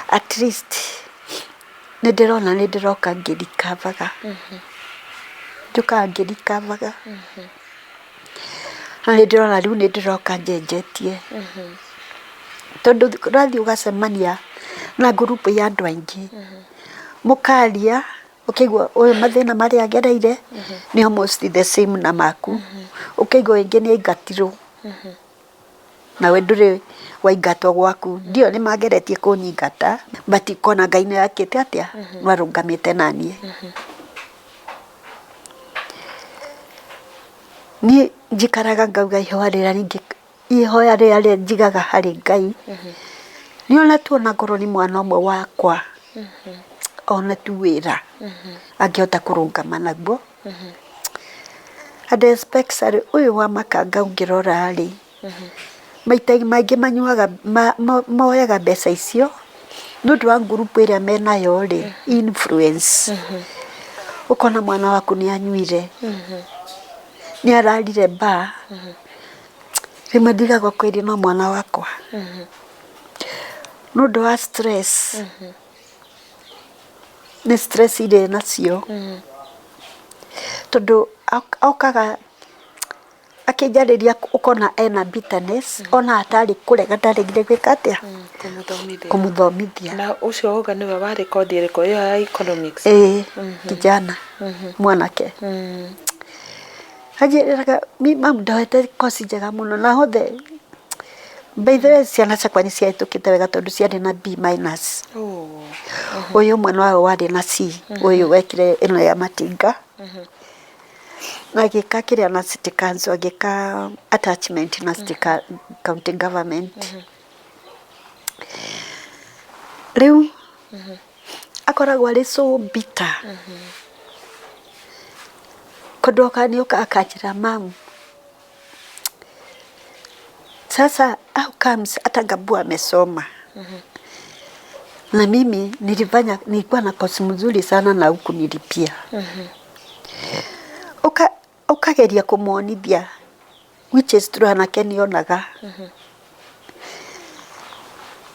At least nindirona nindiroka ngirikavaga. Njuka ngirikavaga. Na nindirona riu nindiroka njenjetie. Tondu rathi ugacemania na grupu ya andu aingi. Mukaria ukigwa uyu mathina maria agereire ni almost the same na maku. Ukigwa ingi ni aingatirwo. Na we nduri waingatwo gwaku. Ndio ni mageretie kunyingata, but kona Ngai ni yakite atia warungamite nanie. ni njikaraga ngauga ihoya rĩrĩa njigaga harĩ Ngai ni ona tuona ngoro ni mwana ũmwe wakwa ona tu wĩra angĩhota kũrũngama naguo and especially ũyũ wa Makanga ũngĩrora rĩ maita maingĩ manyuaga moyaga mbeca icio nũndũ wa ngurupu ĩrĩa menayo rĩ influence ukona mwana waku ni anyuire ni ararire ba rĩmwe ndigagwo kwĩrĩ no mwana wakwa nũndũ wa stress ni stress irĩ nacio tondũ aukaga akĩnjarĩria ukona ena bitterness ona atarĩ kũrega ndaregire gwĩka atĩa kũmũthomithia na ũcio ũga nĩwe warĩ kothi ĩrĩkũ ĩyo ya economics kijana mwanake ajĩraga mamu ndoete kosi njega mũno na hothe by the way ciana ciakwa nĩ ciahĩtũkĩte wega tondũ ciarĩ na B-. Ũyũ ũmwe wao warĩ na C ũyũ wekire ĩno ya matinga na agĩka kĩrĩa na city council agĩka attachment na city county government rĩu akoragwo arĩ so bitter kodũ okanĩũka akanjĩra mamu sasa how comes hata Gabu amesoma na mimi nilikuwa na kosi mzuri sana na huku nilipia ukageria kumuonithia which is true anake nionaga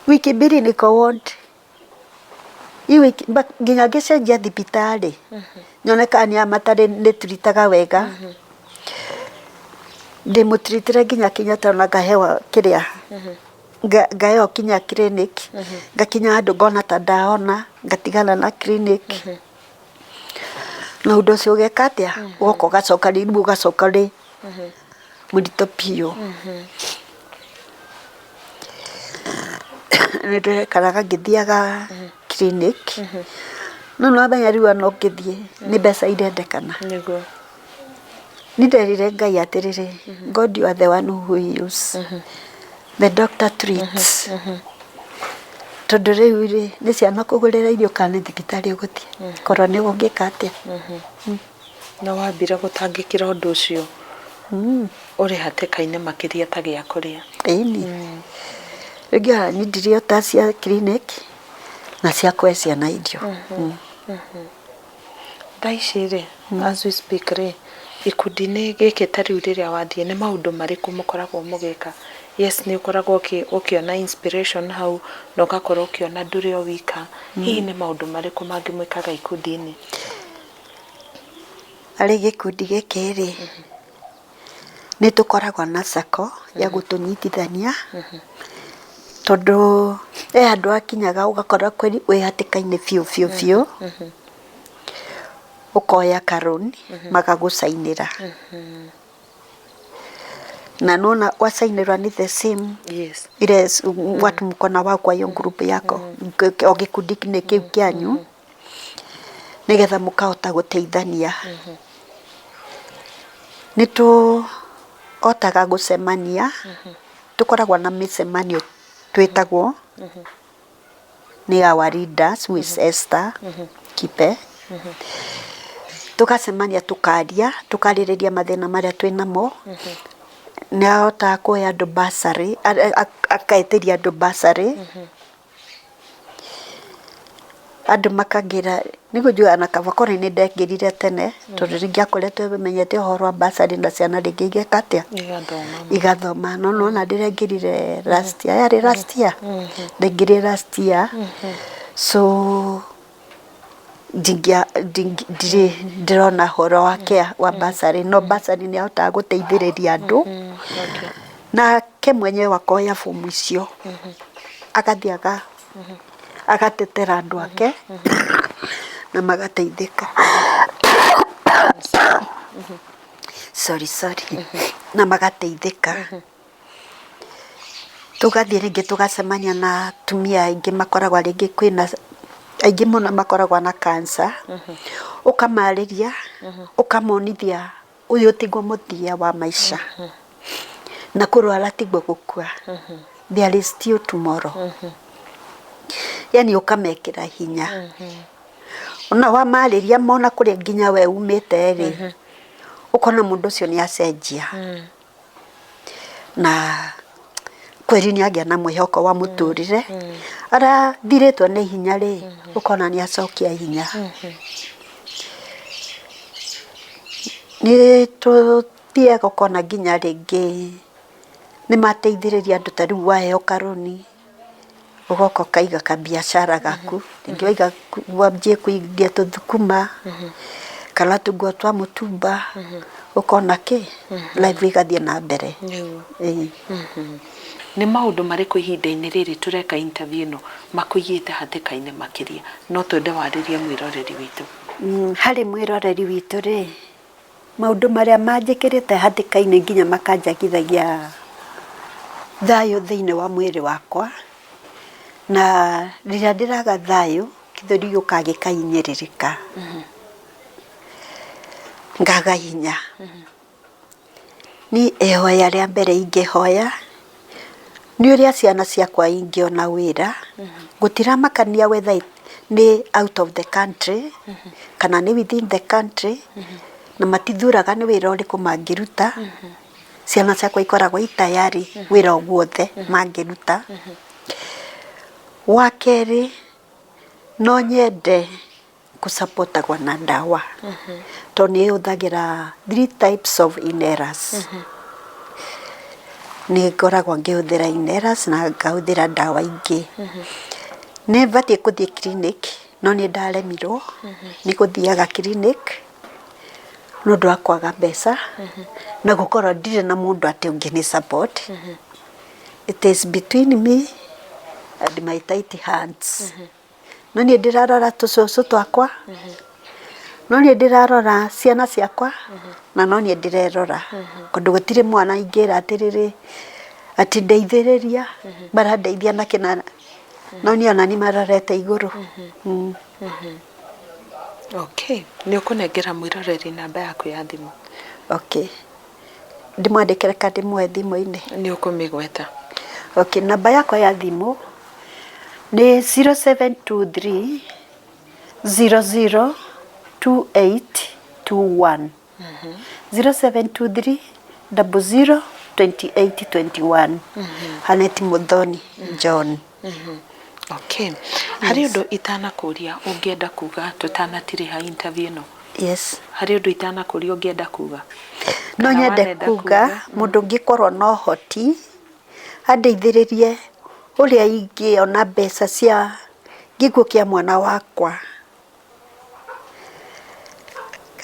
wiki mbili niko ward wiki nginya ngĩcenjia thibitarĩ nyoneka ni amatare nĩturitaga wega ndĩmũtiritire nginya Kenyatta na ngahewa kĩrĩa ngahewa kinya clinic ngakinya handũ ngona ta ndaona ngatigana na clinic na ũndũ ũcio ũgeka atĩa ũgoka ũgacoka rĩu ũgacoka rĩ mũritũ biũ nĩndĩrekaraga ngĩthiaga clinic no nĩwamenya rĩu ona ũngĩthiĩ nĩ mbeca irendekana nĩnderire Ngai atĩrĩrĩ God you are the one who heals the doctor treats tondũ rĩu rĩ nĩ ciana kũgũrĩra irio kana thibitarĩ ũgũthiĩ korwo nĩ ũngĩka atĩa na wambire gũtangĩkĩra ũndũ ũcio ũrĩ hatĩka-inĩ makĩria ta gĩa kũrĩa ĩni rĩngĩ nĩndirio ta cia clinic na cia kũhe ciana irio thaa ici rĩ as we speak rĩ ikundi-inĩ gĩkĩ ta rĩu rĩrĩa wathiĩ nĩ maũndũ marĩkũ mũkoragwo mũgĩka yes nĩ ũkoragwo ũkĩona inspiration hau na ũgakorwo ũkĩona ndũrĩ o wika hihi nĩ maũndũ marĩkũ mangĩ mwĩkaga ikundi-inĩ arĩ gĩkundi gĩkĩ rĩ nĩ tũkoragwo na sako ya gũtũnyitithania tondũ andũ akinyaga ũgakora kweli wĩ hatĩka-inĩ biũ ukoya karoni magagũcainĩra na nona wasainĩrwa ni the same ile watu mko na wao kwa hiyo group yako o gĩkundi-inĩ kĩu kĩanyu nĩgetha mũkahota gũteithania nĩtũhotaga gũcemania tũkoragwo na mĩcemanio twĩtagwo nĩ our leaders with Esther Kipe tukacemania tukarĩrĩria mathĩna marĩa twĩnamo nĩahotaga kũhe andũ basarĩ akaĩtĩria andũ basarĩ andũ makagĩra nĩgũnjũa na kaba korwo nĩ ndengĩrire tene tondũ rĩngĩ akoretwo bimenyete ũhoro wa basarĩ na ciana rĩngĩ igeka atĩa igathoma no nona ndĩrengĩrire last year yarĩ last year ndengĩrire last year so ndĩrona horo wake wa basarĩ no basarĩ nĩ ahotaga gũteithĩrĩria andũ na ke mwenyewe wakoya fomu icio agathiĩ agatetera andũ ake na magateithĩka sorry na magateithĩka tugathiĩ rĩngĩ tugacemania na atumia aingĩ makoragwo rĩngĩ kwĩna aingĩ mũno makoragwo na cancer ukamarĩria ukamonithia uyu tiguo muthia wa maisha na kurwara tiguo gukua there is still tomorrow yani ukamekira hinya ona wa mariria mona kuria nginya we umite ri ukona mundu ucio ni acenjia na kweri ni agia na mwihoko wa muturire ara thiretwo ni hinya ri ukona ni acokia hinya ni tuthie gukona nginya ringi ni mateithiriria andu ta riu waheo karuni ugoka kaiga ka biashara gaku ringi waiga wambie kuingia tuthukuma kana tugwa twa mutumba ukona ki life igathie na mbere ni maundu mariku ihinda-ini riri tureka interview no makuigite hatikaine makiria no twende waririe mwiroreri witu hari mwiroreri witu ri maundu maria manjikirite hatikaine nginya makanjagithagia thayo thiini wa mwiri wakwa na riria ndiraga thayo kithuri gukage kainyiririka ngaga hinya ni ehoya ria mbere ingihoya ni uria ciana ciakwa ingiona wira gutiramakania whether ni out of the country kana ni within the country na matithuraga ni wira uriku mangiruta ciana ciakwa ikoragwo itayari wira ogwothe mangiruta wakeri no nyende kusupportagwa na ndawa to ni uthagira 3 types of inerers ni ngoragwo ngihũthĩra inerers na ngahũthĩra ndawa ingĩ ni batie kuthie clinic no ni ndaremirwo ni kuthiaga clinic no ndo akwaga mbeca na gukorwo ndire na mundu ati ungini support it is between me and my tight hands no ni ndirarora tucucu twakwa no ni ndirarora ciana ciakwa na no ni ndirerora kondu gutire mwana ingira atiriri ati ndeithiriria marandeithia na kina no ni ona ni marorete iguru okay ni ukunengera mwiroreri namba yaku ya thimu okay ndimwandikire kandi mwe thimu-ini ni ukumigweta okay namba yakwa ya thimu ni 0723 00 2821 0723 00 2821 Harnet Muthoni John okay hari undu itana kuria ungienda kuga tutanatiriha interview no yes hari undu itana kuria ungienda kuga no nyende kuga mundu ngikorwo no hoti andeithiririe uria ingiona mbeca cia gikuo kia mwana wakwa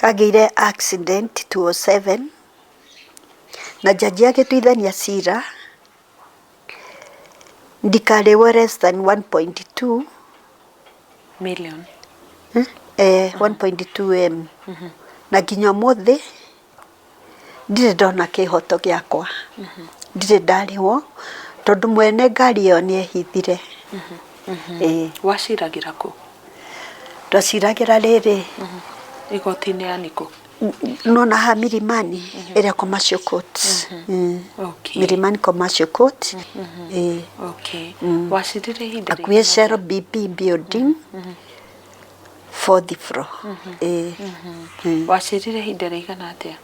agire accident 207 na jaji agituithania cira ndikarewo less than 1.2 million 1.2 m na nginya muthi ndire ndona kihoto giakwa ndire ndarihwo tondu mwene ngari yo ni ehithire waciragira ku twaciragira riri igoti-ini yaniko no na ha Milimani area commercial court okay Milimani commercial court okay wacirire hinda akuye Shell BP building 4th floor wacirire hinda rigana atia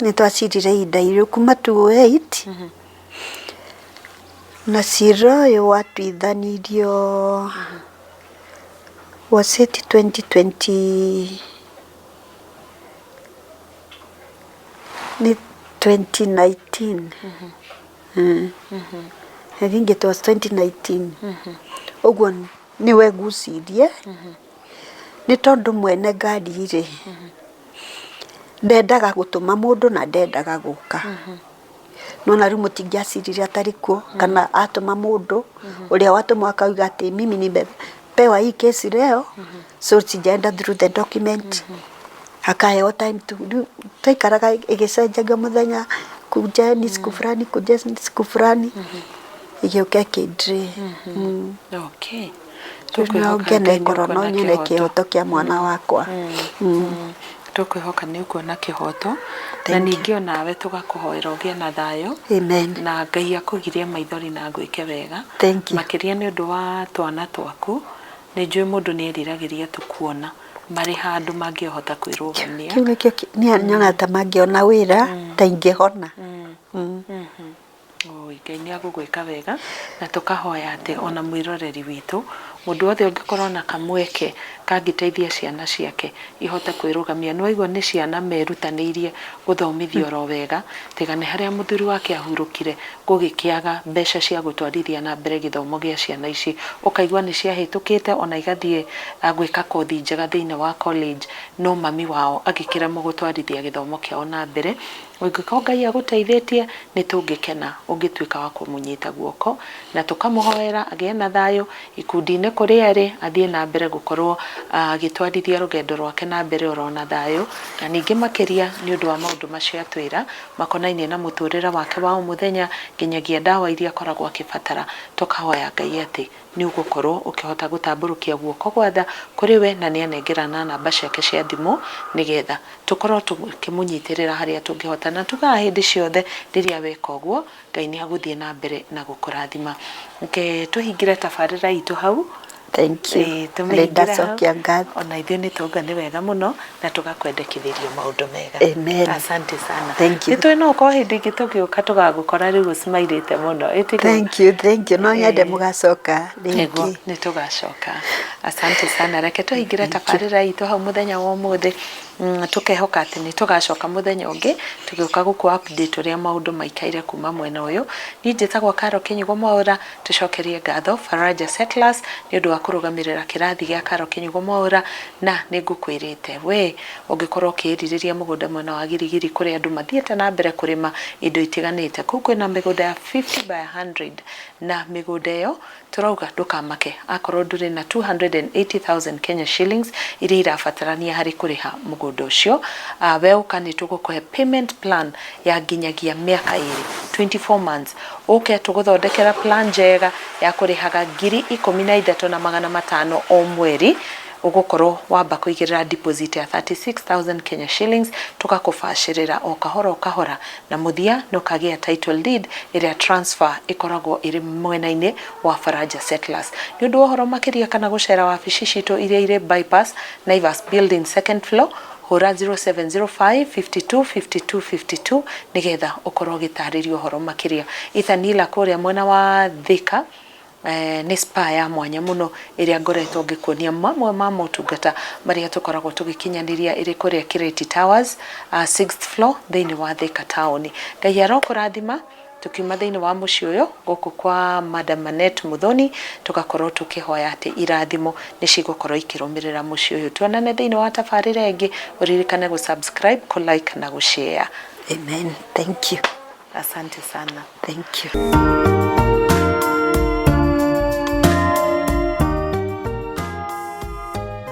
ni twacirire hinda irio kuma 28 na cira yo watuithanirio was it 2020 ni 2019 I think it was 2019 ogwo niwe gucirie ni tondu mwene ngari ri ndendaga gutuma mundu na ndendaga guka no na riu mutingiacirire atarikuo kana atuma mundu uria watuma akauga ati mimi nimepewa hii kesi leo so sijaenda through the document akaheo time to twaikaraga igicenjagia muthenya kuja ni siku fulani kuja ni siku fulani igioke kidri okay tunaongene ngoro no nyene kihoto kia mwana wakwa tukwihoka ni ukuona kihoto na ningi onawe tugakuhoera ugie na thayo. Amen. Na Ngai akugirie maithori na gwike wega. Makiria ni undu wa twana twaku ni njui mundu ni eriragĩria tukuona mari handu mangihota kwirũgamia. Kiu nikio ni nyona ta mangiona wira ta ingihona. Ngai ni agũgwĩka wega na tukahoya ati ona mwiroreri witu mundu wothe ungikorwo na kamweke kangiteithia ciana ciake ihota kwirũgamia. No igwa ni ciana merutaniirie guthomithio ro wega tiga ni haria muthuri wake ahurukire gugikiaga mbeca cia gutwarithia na mbere githomo gia ciana ici, ukaigwa ni ciahitukite ona igathie gwika kothi njega thiini wa college, no mami wao agikira mugutwarithia githomo kiao na mbere. Ũngĩkorwo Ngai agũteithĩtie nĩ tũngĩkena ũngĩtuĩka wa kũmũnyita guoko na tukamuhoera agie na thayo ikundi-inĩ kũrĩa arĩ, athiĩ na mbere gũkorwo agĩtwarithia rũgendo rwake na mbere orona thayo, na ningĩ makĩria nĩ ũndũ wa maũndũ macio atwĩra makonainie na mũtũrĩre wake wa mũthenya nginyagia ndawa iria akoragwo akĩbatara. Tukahoya Ngai atĩ nĩ ũgũkorwo ũkĩhota gũtambũrũkia guoko gwa tha kũrĩ we na nĩ anengerana namba ciake cia thimũ nĩgetha tukorwo tukĩmũnyitĩrĩra harĩa tũngĩhota na tugaga hĩndĩ ciothe rĩrĩa weka ũguo Ngai nĩ agũthiĩ na mbere na gũkũrathima. Tuhingire tabarĩra itũ hau. Thank you. Ndacokia ngatho. Ona ithuĩ nĩ tũnga nĩ wega mũno na tugakwendekithĩrio maũndũ mega. Amen. Asante sana. Thank you. Nĩ twĩna ũkorwo hĩndĩ ĩngĩ tũgĩũka tũgagũkora rĩu ũcimairĩte mũno. Thank you. No nyende mũgacoka rĩngĩ. Nĩ tũgacoka. Asante sana. Reke tuhingire tabarĩra itũ hau mũthenya wa ũmũthĩ. Tukehoka atĩ nĩ tũgacoka mũthenya ũngĩ tũgĩũka gũkũ update ũrĩa maũndũ maikaire kuma mwena ũyũ. Niĩ njĩtagwo Karo Kinyugo Mwaura. Tucokerie ngatho Faraja Settlers nĩ ũndũ wa kũrũgamĩrĩra kĩrathi gĩa Karo Kinyugo Mwaura, na nĩ ngũkwĩrĩte we ũngĩkorwo ũkĩĩrirĩria mũgũnda mwena wa Girigiri kũrĩa andũ mathiĩte na mbere kũrĩma indo itiganĩte. Kũu kwĩna mĩgũnda ya 50 by 100 na mĩgũnda ĩyo turauga ndũkamake akorwo ndũrĩ na 280,000 Kenya shillings iria irabatarania harĩ kũrĩha mũgũnda ũcio. We ũka nĩ tũgũkũhe payment plan ya nginyagia mĩaka 24 months. Ũke tũgũthondekera plan njega ya kũrĩhaga 13,500 o mweri. Ugukorwo wamba kuigirira deposit ya 36,000 Kenya shillings, tukakubashirira o kahora na muthia nukagia title deed iria transfer ikoragwo iri mwena-ini wa Faraja Settlers. Ni undu uhoro makiria kana gucera wabici citu iria iri bypass Naivas building second floor hura 0705 52 52 52 nigetha ukorwo gitaririo uhoro makiria. Ithanila kuria mwena wa Thika ni spa ya mwanya muno iria ngoretwo ngikuonia mamwe ma motungata maria tukoragwo tugikinyaniria iri kuria Kirati Towers 6th floor thiini wa Thika town. Ngai arokurathima tukiuma thiini wa muciĩ uyu guku kwa Madam Harnet Muthoni tugakorwo tukihoya ati irathimo ni cigukorwo ikirumirira muciĩ uyu. Tuonane thiini wa tabarĩra ĩngĩ, uririkane gusubscribe, kulike na gushare. Amen. Thank you. Asante sana. Thank you.